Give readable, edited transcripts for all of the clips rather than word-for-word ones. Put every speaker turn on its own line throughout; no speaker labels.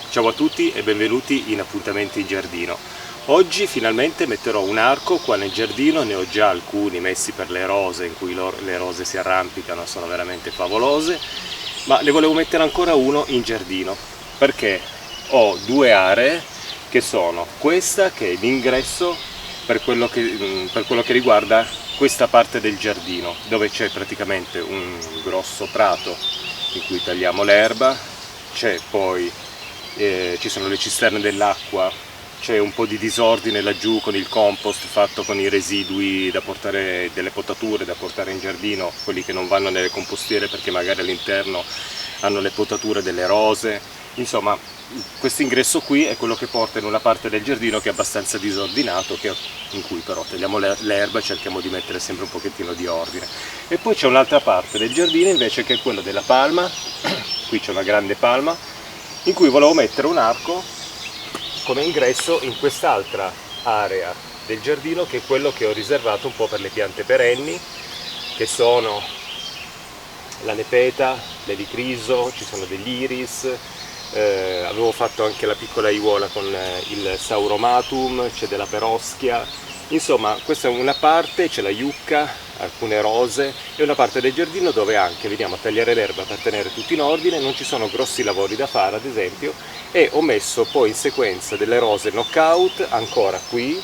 Ciao a tutti e benvenuti in Appuntamenti in Giardino. Oggi finalmente metterò un arco qua nel giardino, ne ho già alcuni messi per le rose, in cui le rose si arrampicano, sono veramente favolose, ma ne volevo mettere ancora uno in giardino, perché ho due aree che sono questa, che è l'ingresso per quello che riguarda questa parte del giardino, dove c'è praticamente un grosso prato in cui tagliamo l'erba, c'è poi ci sono le cisterne dell'acqua, c'è un po' di disordine laggiù con il compost fatto con i residui da portare, delle potature da portare in giardino, quelli che non vanno nelle compostiere perché magari all'interno hanno le potature delle rose. Insomma, questo ingresso qui è quello che porta in una parte del giardino che è abbastanza disordinato, in cui però tagliamo l'erba e cerchiamo di mettere sempre un pochettino di ordine. E poi c'è un'altra parte del giardino invece che è quella della palma, qui c'è una grande palma, in cui volevo mettere un arco come ingresso in quest'altra area del giardino, che è quello che ho riservato un po' per le piante perenni, che sono la nepeta, l'elicriso, ci sono degli iris, avevo fatto anche la piccola aiuola con il sauromatum, c'è della peroschia. Insomma, questa è una parte, c'è la yucca, alcune rose, e una parte del giardino dove anche veniamo a tagliare l'erba per tenere tutto in ordine, non ci sono grossi lavori da fare ad esempio, e ho messo poi in sequenza delle rose knockout ancora qui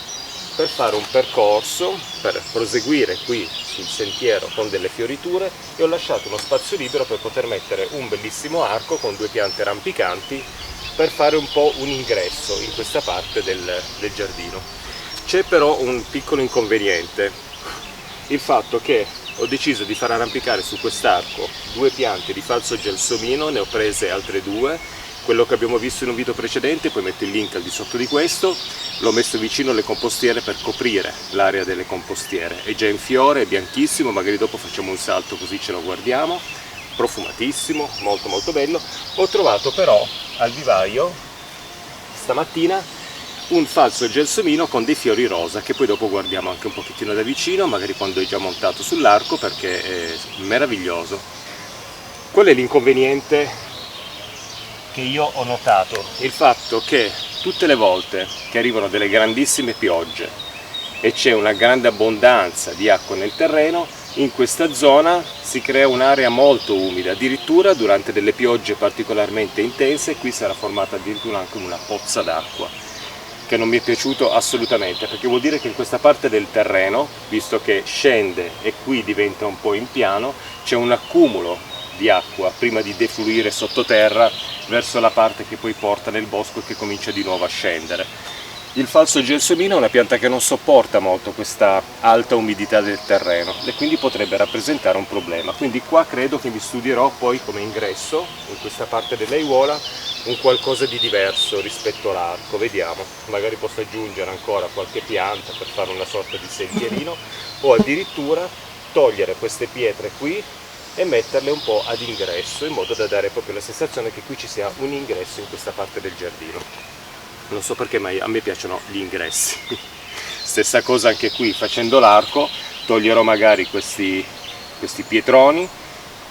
per fare un percorso, per proseguire qui sul sentiero con delle fioriture, e ho lasciato uno spazio libero per poter mettere un bellissimo arco con due piante rampicanti per fare un po' un ingresso in questa parte del giardino. C'è però un piccolo inconveniente, il fatto che ho deciso di far arrampicare su quest'arco due piante di falso gelsomino, ne ho prese altre due, quello che abbiamo visto in un video precedente, poi metto il link al di sotto di questo, l'ho messo vicino alle compostiere per coprire l'area delle compostiere, è già in fiore, è bianchissimo, magari dopo facciamo un salto così ce lo guardiamo, profumatissimo, molto molto bello. Ho trovato però al vivaio stamattina un falso gelsomino con dei fiori rosa, che poi dopo guardiamo anche un pochettino da vicino, magari quando è già montato sull'arco, perché è meraviglioso. Qual è l'inconveniente che io ho notato? Il fatto che tutte le volte che arrivano delle grandissime piogge e c'è una grande abbondanza di acqua nel terreno, in questa zona si crea un'area molto umida, addirittura durante delle piogge particolarmente intense qui sarà formata addirittura anche una pozza d'acqua, che non mi è piaciuto assolutamente, perché vuol dire che in questa parte del terreno, visto che scende e qui diventa un po' in piano, c'è un accumulo di acqua prima di defluire sottoterra verso la parte che poi porta nel bosco e che comincia di nuovo a scendere. Il falso gelsomino è una pianta che non sopporta molto questa alta umidità del terreno e quindi potrebbe rappresentare un problema. Quindi qua credo che mi studierò poi come ingresso, in questa parte dell'aiuola, un qualcosa di diverso rispetto all'arco. Vediamo, magari posso aggiungere ancora qualche pianta per fare una sorta di sentierino, o addirittura togliere queste pietre qui e metterle un po' ad ingresso, in modo da dare proprio la sensazione che qui ci sia un ingresso in questa parte del giardino. Non so perché, ma a me piacciono gli ingressi. Stessa cosa anche qui, facendo l'arco toglierò magari questi pietroni,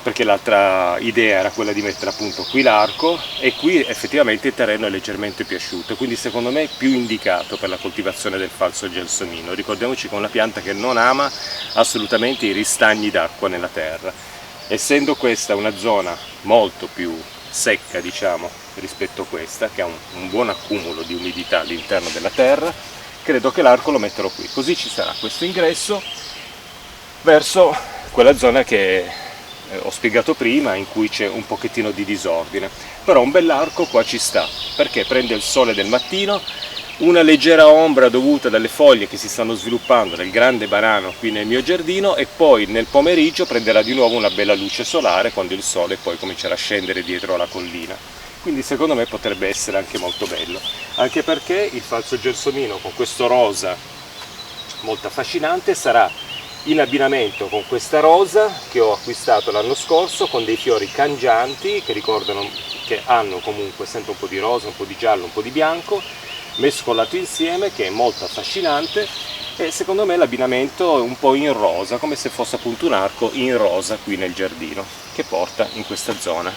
perché l'altra idea era quella di mettere appunto qui l'arco, e qui effettivamente il terreno è leggermente più asciutto, quindi secondo me è più indicato per la coltivazione del falso gelsomino. Ricordiamoci che è una pianta che non ama assolutamente i ristagni d'acqua nella terra. Essendo questa una zona molto più secca, diciamo, rispetto a questa, che ha un buon accumulo di umidità all'interno della terra, credo che l'arco lo metterò qui, così ci sarà questo ingresso verso quella zona che ho spiegato prima, in cui c'è un pochettino di disordine. Però un bell'arco qua ci sta, perché prende il sole del mattino, una leggera ombra dovuta dalle foglie che si stanno sviluppando nel grande banano qui nel mio giardino, e poi nel pomeriggio prenderà di nuovo una bella luce solare quando il sole poi comincerà a scendere dietro la collina. Quindi secondo me potrebbe essere anche molto bello, anche perché il falso gelsomino con questo rosa molto affascinante sarà in abbinamento con questa rosa che ho acquistato l'anno scorso, con dei fiori cangianti che hanno comunque sempre un po' di rosa, un po' di giallo, un po' di bianco, mescolato insieme, che è molto affascinante, e secondo me l'abbinamento è un po' in rosa, come se fosse appunto un arco in rosa qui nel giardino che porta in questa zona.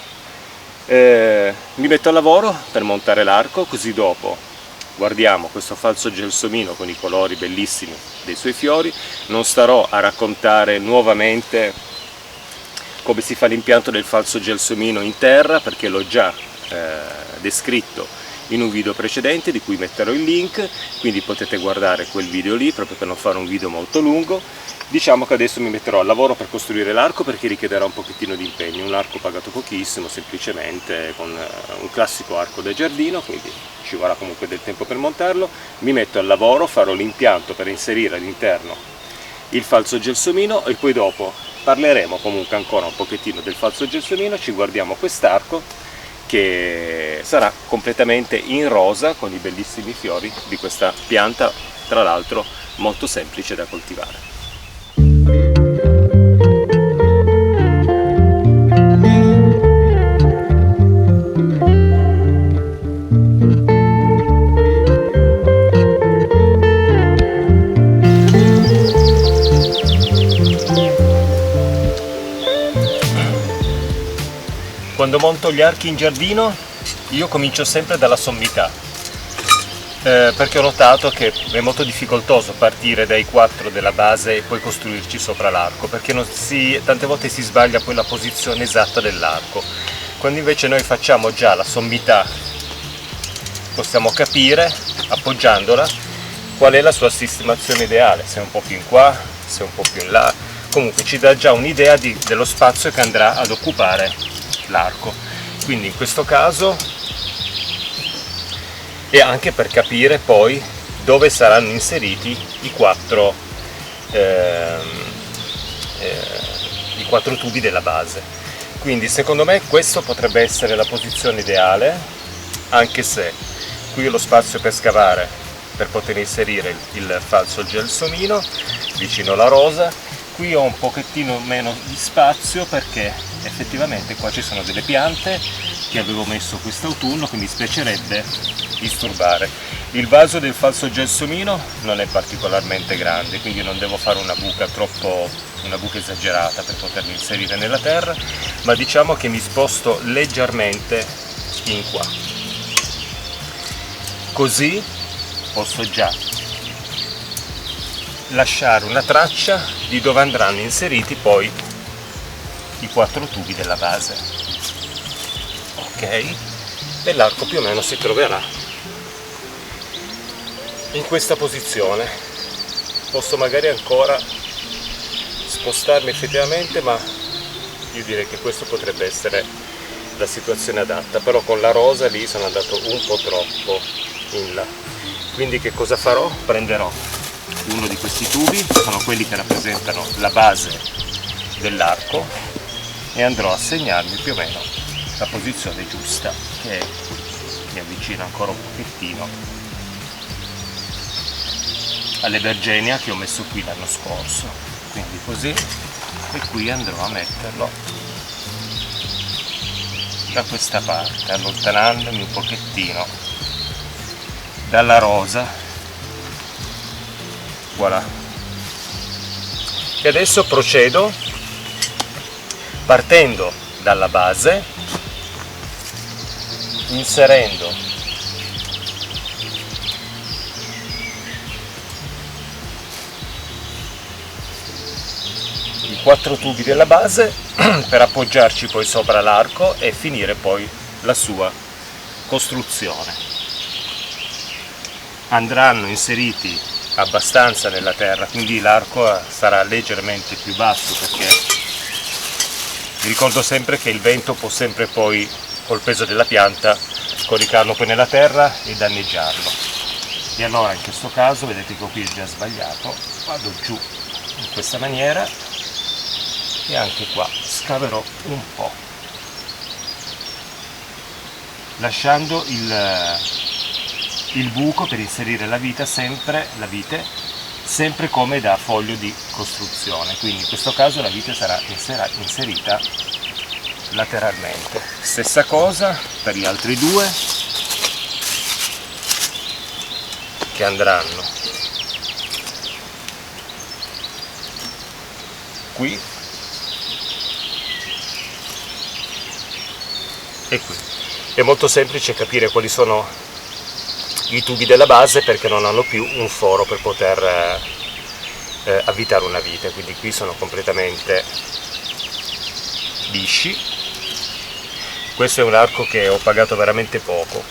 Mi metto al lavoro per montare l'arco, così dopo guardiamo questo falso gelsomino con i colori bellissimi dei suoi fiori. Non starò a raccontare nuovamente come si fa l'impianto del falso gelsomino in terra, perché l'ho già descritto in un video precedente di cui metterò il link, quindi potete guardare quel video lì proprio per non fare un video molto lungo. Diciamo che adesso mi metterò al lavoro per costruire l'arco, perché richiederà un pochettino di impegno, un arco pagato pochissimo, semplicemente con un classico arco da giardino, quindi ci vorrà comunque del tempo per montarlo. Mi metto al lavoro, farò l'impianto per inserire all'interno il falso gelsomino e poi dopo parleremo comunque ancora un pochettino del falso gelsomino, ci guardiamo quest'arco che sarà completamente in rosa con i bellissimi fiori di questa pianta, tra l'altro molto semplice da coltivare. Quando monto gli archi in giardino io comincio sempre dalla sommità, perché ho notato che è molto difficoltoso partire dai 4 della base e poi costruirci sopra l'arco, perché tante volte si sbaglia poi la posizione esatta dell'arco. Quando invece noi facciamo già la sommità possiamo capire, appoggiandola, qual è la sua sistemazione ideale, se è un po' più in qua, se è un po' più in là. Comunque ci dà già un'idea dello spazio che andrà ad occupare l'arco, quindi in questo caso, e anche per capire poi dove saranno inseriti i quattro tubi della base. Quindi secondo me questo potrebbe essere la posizione ideale, anche se qui ho lo spazio per scavare per poter inserire il falso gelsomino vicino alla rosa. Qui ho un pochettino meno di spazio perché effettivamente qua ci sono delle piante che avevo messo quest'autunno che mi spiacerebbe disturbare. Il vaso del falso gelsomino non è particolarmente grande, quindi non devo fare una buca esagerata per poterli inserire nella terra, ma diciamo che mi sposto leggermente in qua. Così posso già lasciare una traccia di dove andranno inseriti poi i 4 tubi della base. Ok? E l'arco più o meno si troverà in questa posizione. Posso magari ancora spostarmi effettivamente, ma io direi che questo potrebbe essere la situazione adatta, però con la rosa lì sono andato un po' troppo in là. Quindi che cosa farò? Prenderò uno di questi tubi, sono quelli che rappresentano la base dell'arco, e andrò a segnarmi più o meno la posizione giusta, che mi avvicina ancora un pochettino all'ebergenia che ho messo qui l'anno scorso, quindi così, e qui andrò a metterlo da questa parte, allontanandomi un pochettino dalla rosa. Voilà. E adesso procedo partendo dalla base, inserendo i 4 tubi della base per appoggiarci poi sopra l'arco e finire poi la sua costruzione. Andranno inseriti abbastanza nella terra, quindi l'arco sarà leggermente più basso, perché vi ricordo sempre che il vento può sempre poi, col peso della pianta, coricarlo poi nella terra e danneggiarlo. E allora in questo caso, vedete che qui è già sbagliato, vado giù in questa maniera e anche qua scaverò un po', lasciando il buco per inserire la vite sempre come da foglio di costruzione, quindi in questo caso la vite sarà inserita lateralmente. Stessa cosa per gli altri due che andranno qui e qui. È molto semplice capire quali sono i tubi della base perché non hanno più un foro per poter avvitare una vite, quindi qui sono completamente lisci. Questo è un arco che ho pagato veramente poco.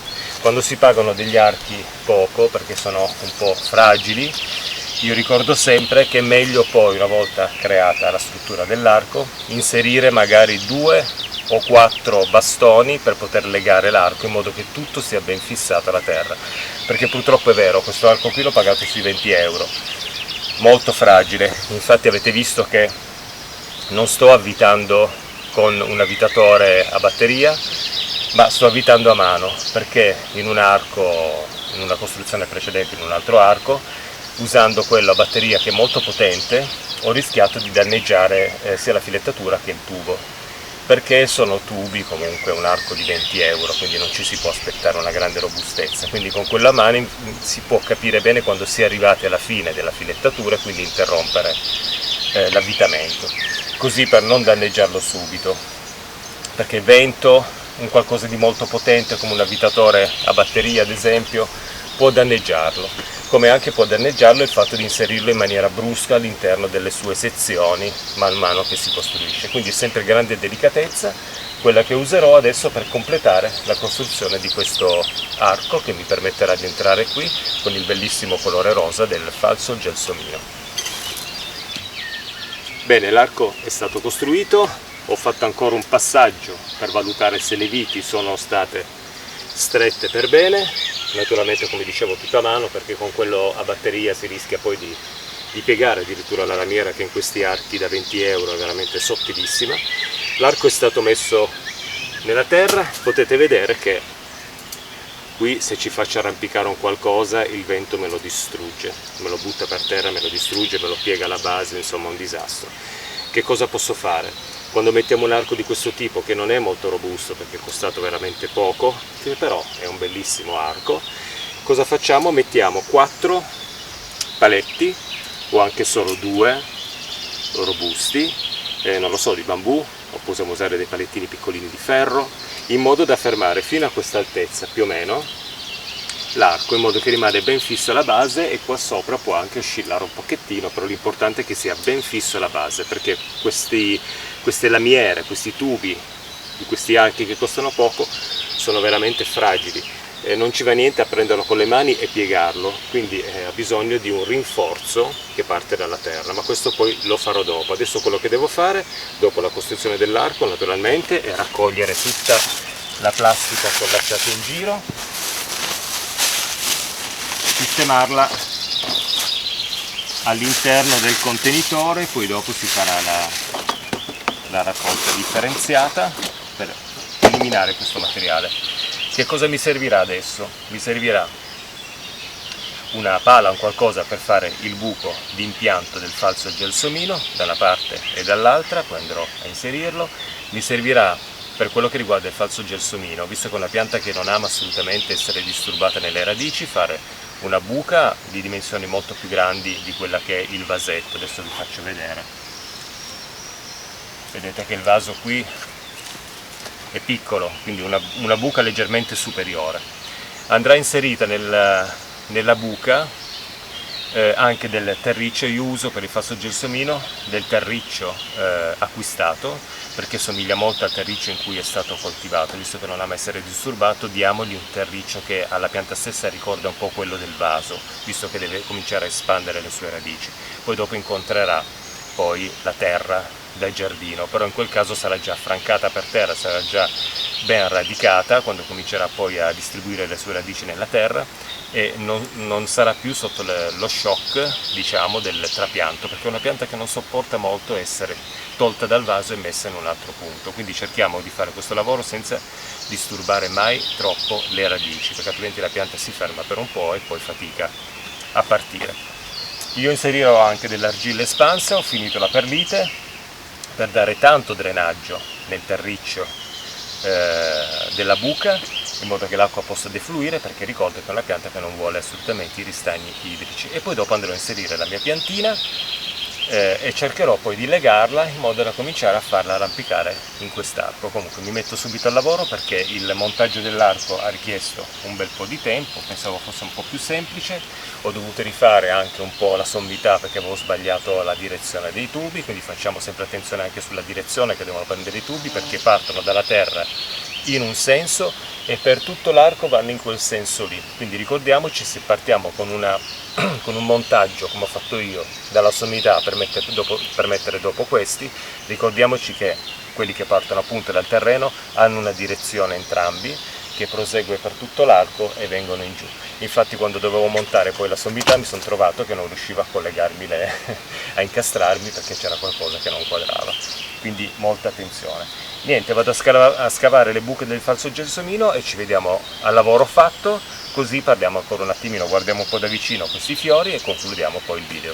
Quando si pagano degli archi poco perché sono un po' fragili, io ricordo sempre che è meglio poi, una volta creata la struttura dell'arco, inserire magari 2 o 4 bastoni per poter legare l'arco in modo che tutto sia ben fissato alla terra, perché purtroppo è vero, questo arco qui l'ho pagato sui 20 euro, molto fragile. Infatti avete visto che non sto avvitando con un avvitatore a batteria, ma sto avvitando a mano, perché in un arco, in una costruzione precedente, in un altro arco, usando quello a batteria che è molto potente, ho rischiato di danneggiare sia la filettatura che il tubo, perché sono tubi, comunque un arco di 20 euro, quindi non ci si può aspettare una grande robustezza, quindi con quella mano si può capire bene quando si è arrivati alla fine della filettatura e quindi interrompere l'avvitamento, così per non danneggiarlo subito, perché il vento, un qualcosa di molto potente come un avvitatore a batteria ad esempio, può danneggiarlo, come anche può danneggiarlo il fatto di inserirlo in maniera brusca all'interno delle sue sezioni man mano che si costruisce. Quindi sempre grande delicatezza, quella che userò adesso per completare la costruzione di questo arco che mi permetterà di entrare qui con il bellissimo colore rosa del falso gelsomino. Bene, l'arco è stato costruito, ho fatto ancora un passaggio per valutare se le viti sono state strette per bene, naturalmente come dicevo tutto a mano perché con quello a batteria si rischia poi di piegare addirittura la lamiera che in questi archi da 20 euro è veramente sottilissima. L'arco è stato messo nella terra, potete vedere che qui se ci faccio arrampicare un qualcosa il vento me lo distrugge, me lo butta per terra, me lo distrugge, me lo piega la base, insomma un disastro. Che cosa posso fare? Quando mettiamo un arco di questo tipo che non è molto robusto perché è costato veramente poco, che però è un bellissimo arco, cosa facciamo? Mettiamo 4 paletti o anche solo 2 robusti, non lo so, di bambù, o possiamo usare dei palettini piccolini di ferro, in modo da fermare fino a questa altezza più o meno l'arco, in modo che rimane ben fisso alla base e qua sopra può anche oscillare un pochettino, però l'importante è che sia ben fisso alla base, perché queste lamiere, questi tubi di questi archi che costano poco sono veramente fragili e non ci va niente a prenderlo con le mani e piegarlo, quindi ha bisogno di un rinforzo che parte dalla terra, ma questo poi lo farò dopo. Adesso quello che devo fare dopo la costruzione dell'arco naturalmente è raccogliere tutta la plastica che ho lasciato in giro, sistemarla all'interno del contenitore, poi dopo si farà la raccolta differenziata per eliminare questo materiale. Che cosa mi servirà adesso? Mi servirà una pala o qualcosa per fare il buco di impianto del falso gelsomino da una parte e dall'altra, poi andrò a inserirlo. Mi servirà per quello che riguarda il falso gelsomino, visto che è una pianta che non ama assolutamente essere disturbata nelle radici, fare una buca di dimensioni molto più grandi di quella che è il vasetto. Adesso vi faccio vedere. Vedete che il vaso qui è piccolo, quindi una buca leggermente superiore. Andrà inserita nella buca anche del terriccio. Io uso per il falso gelsomino del terriccio acquistato, perché somiglia molto al terriccio in cui è stato coltivato. Visto che non ama essere disturbato, diamogli un terriccio che alla pianta stessa ricorda un po' quello del vaso, visto che deve cominciare a espandere le sue radici. Poi dopo incontrerà poi la terra da giardino, però in quel caso sarà già affrancata per terra, sarà già ben radicata quando comincerà poi a distribuire le sue radici nella terra e non sarà più sotto lo shock, diciamo, del trapianto, perché è una pianta che non sopporta molto essere tolta dal vaso e messa in un altro punto. Quindi cerchiamo di fare questo lavoro senza disturbare mai troppo le radici, perché altrimenti la pianta si ferma per un po' e poi fatica a partire. Io inserirò anche dell'argilla espansa, ho finito la perlite, per dare tanto drenaggio nel terriccio della buca, in modo che l'acqua possa defluire, perché ricordo che è una pianta che non vuole assolutamente i ristagni idrici. E poi dopo andrò a inserire la mia piantina e cercherò poi di legarla in modo da cominciare a farla arrampicare in quest'arco. Comunque mi metto subito al lavoro perché il montaggio dell'arco ha richiesto un bel po' di tempo, pensavo fosse un po' più semplice, ho dovuto rifare anche un po' la sommità perché avevo sbagliato la direzione dei tubi, quindi facciamo sempre attenzione anche sulla direzione che devono prendere i tubi perché partono dalla terra in un senso e per tutto l'arco vanno in quel senso lì, quindi ricordiamoci, se partiamo con un montaggio come ho fatto io dalla sommità per mettere dopo questi, ricordiamoci che quelli che partono appunto dal terreno hanno una direzione entrambi che prosegue per tutto l'arco e vengono in giù. Infatti quando dovevo montare poi la sommità mi sono trovato che non riuscivo a collegarmi, a incastrarmi perché c'era qualcosa che non quadrava, quindi molta attenzione. Niente, vado a scavare le buche del falso gelsomino e ci vediamo al lavoro fatto, così parliamo ancora un attimino, guardiamo un po' da vicino questi fiori e concludiamo poi il video.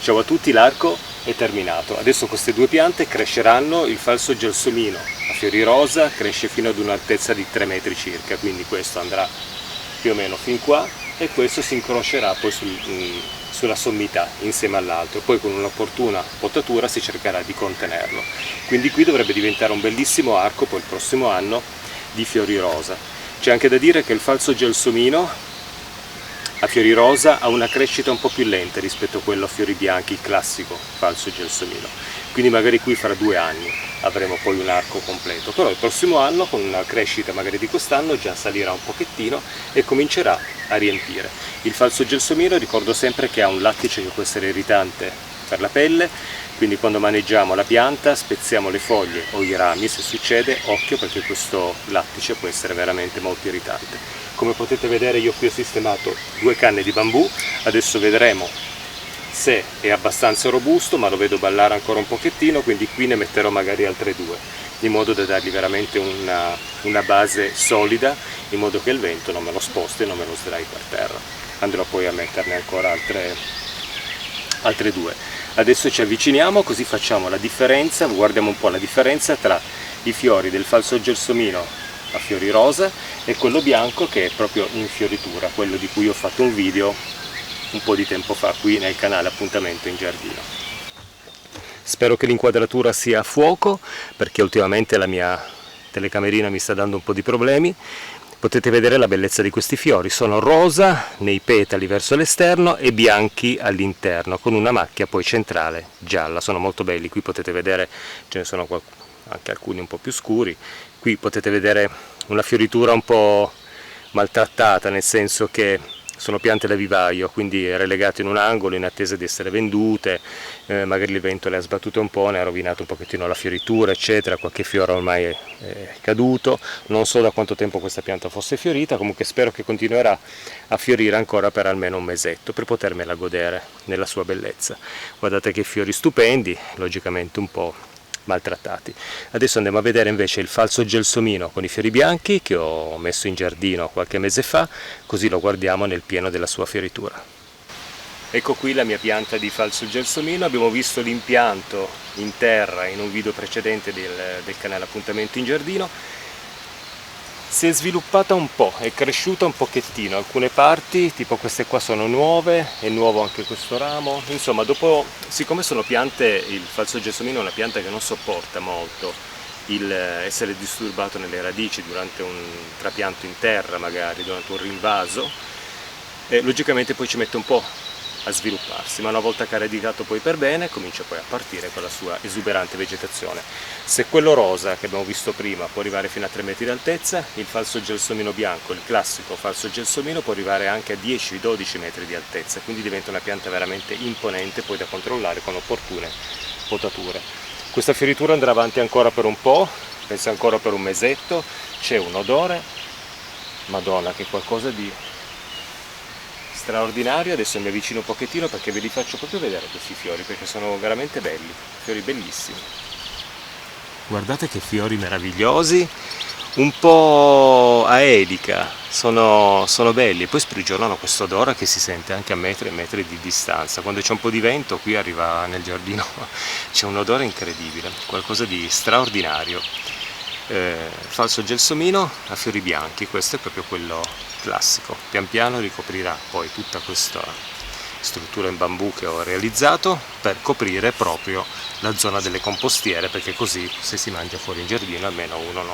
Ciao a tutti, l'arco è terminato. Adesso queste due piante cresceranno, il falso gelsomino a fiori rosa cresce fino ad un'altezza di 3 metri circa, quindi questo andrà più o meno fin qua e questo si incrocerà poi sulla sommità insieme all'altro, poi con un'opportuna potatura si cercherà di contenerlo. Quindi qui dovrebbe diventare un bellissimo arco poi il prossimo anno di fiori rosa. C'è anche da dire che il falso gelsomino a fiori rosa ha una crescita un po' più lenta rispetto a quello a fiori bianchi, il classico falso gelsomino, quindi magari qui fra 2 anni avremo poi un arco completo, però il prossimo anno con una crescita magari di quest'anno già salirà un pochettino e comincerà a riempire. Il falso gelsomino ricordo sempre che ha un lattice che può essere irritante per la pelle, quindi quando maneggiamo la pianta spezziamo le foglie o i rami, se succede occhio perché questo lattice può essere veramente molto irritante. Come potete vedere io qui ho sistemato 2 canne di bambù, adesso vedremo se è abbastanza robusto, ma lo vedo ballare ancora un pochettino, quindi qui ne metterò magari altre 2, in modo da dargli veramente una base solida, in modo che il vento non me lo sposti e non me lo sdrai per terra. Andrò poi a metterne ancora altre 2. Adesso ci avviciniamo così facciamo la differenza, guardiamo un po' la differenza tra i fiori del falso gelsomino a fiori rosa e quello bianco che è proprio in fioritura, quello di cui ho fatto un video un po' di tempo fa qui nel canale Appuntamento in Giardino. Spero che l'inquadratura sia a fuoco perché ultimamente la mia telecamerina mi sta dando un po' di problemi. Potete vedere la bellezza di questi fiori, sono rosa nei petali verso l'esterno e bianchi all'interno con una macchia poi centrale gialla, sono molto belli. Qui potete vedere, ce ne sono anche alcuni un po' più scuri, qui potete vedere una fioritura un po' maltrattata, nel senso che sono piante da vivaio, quindi relegate in un angolo in attesa di essere vendute, magari il vento le ha sbattute un po', ne ha rovinato un pochettino la fioritura eccetera, qualche fiore ormai è caduto, non so da quanto tempo questa pianta fosse fiorita, comunque spero che continuerà a fiorire ancora per almeno un mesetto per potermela godere nella sua bellezza. Guardate che fiori stupendi, logicamente un po' maltrattati. Adesso andiamo a vedere invece il falso gelsomino con i fiori bianchi che ho messo in giardino qualche mese fa, così lo guardiamo nel pieno della sua fioritura. Ecco qui la mia pianta di falso gelsomino, abbiamo visto l'impianto in terra in un video precedente del canale Appuntamento in Giardino. Si è sviluppata un po', è cresciuta un pochettino, alcune parti, tipo queste qua sono nuove, è nuovo anche questo ramo, insomma siccome sono piante, il falso gelsomino è una pianta che non sopporta molto il essere disturbato nelle radici durante un trapianto in terra magari, durante un rinvaso, e logicamente poi ci mette un po' a svilupparsi, ma una volta che ha radicato poi per bene comincia poi a partire con la sua esuberante vegetazione. Se quello rosa che abbiamo visto prima può arrivare fino a 3 metri di altezza, il falso gelsomino bianco, il classico falso gelsomino, può arrivare anche a 10-12 metri di altezza, quindi diventa una pianta veramente imponente poi da controllare con opportune potature. Questa fioritura andrà avanti ancora per un po', penso ancora per un mesetto, c'è un odore, madonna, che qualcosa di straordinario. Adesso mi avvicino un pochettino perché ve li faccio proprio vedere questi fiori, perché sono veramente belli, fiori bellissimi. Guardate che fiori meravigliosi, un po' a elica, sono belli e poi sprigionano questo odore che si sente anche a metri e metri di distanza. Quando c'è un po' di vento qui arriva nel giardino, c'è un odore incredibile, qualcosa di straordinario. Falso gelsomino a fiori bianchi, questo è proprio quello classico, pian piano ricoprirà poi tutta struttura in bambù che ho realizzato per coprire proprio la zona delle compostiere, perché così se si mangia fuori in giardino almeno uno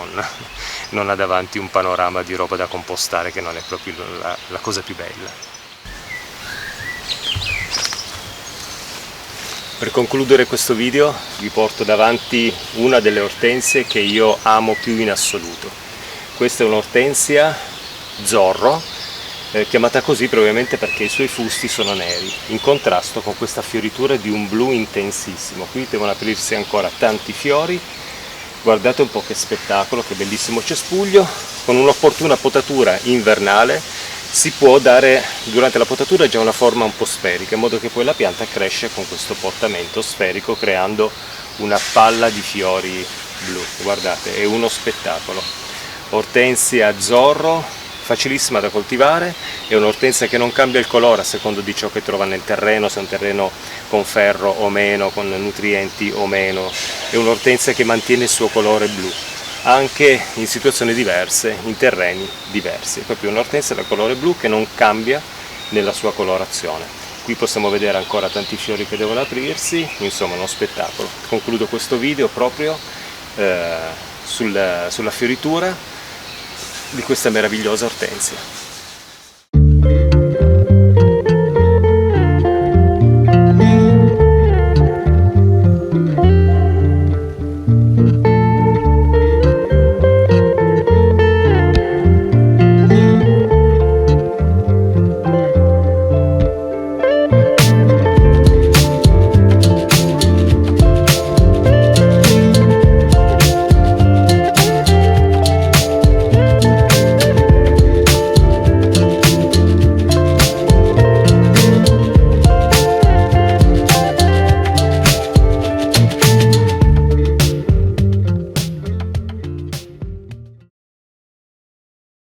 non ha davanti un panorama di roba da compostare, che non è proprio la cosa più bella. Per concludere questo video vi porto davanti una delle ortensie che io amo più in assoluto. Questa è un'ortensia Zorro, chiamata così probabilmente perché i suoi fusti sono neri, in contrasto con questa fioritura di un blu intensissimo. Qui devono aprirsi ancora tanti fiori, guardate un po' che spettacolo, che bellissimo cespuglio. Con un'opportuna potatura invernale si può dare durante la potatura già una forma un po' sferica, in modo che poi la pianta cresce con questo portamento sferico, creando una palla di fiori blu. Guardate, è uno spettacolo. Ortensia Zorro, facilissima da coltivare, è un'ortensia che non cambia il colore a secondo di ciò che trova nel terreno, se è un terreno con ferro o meno, con nutrienti o meno. È un'ortensia che mantiene il suo colore blu anche in situazioni diverse, in terreni diversi. È proprio un'ortensia da colore blu che non cambia nella sua colorazione. Qui possiamo vedere ancora tanti fiori che devono aprirsi, insomma uno spettacolo. Concludo questo video proprio sulla fioritura di questa meravigliosa ortensia.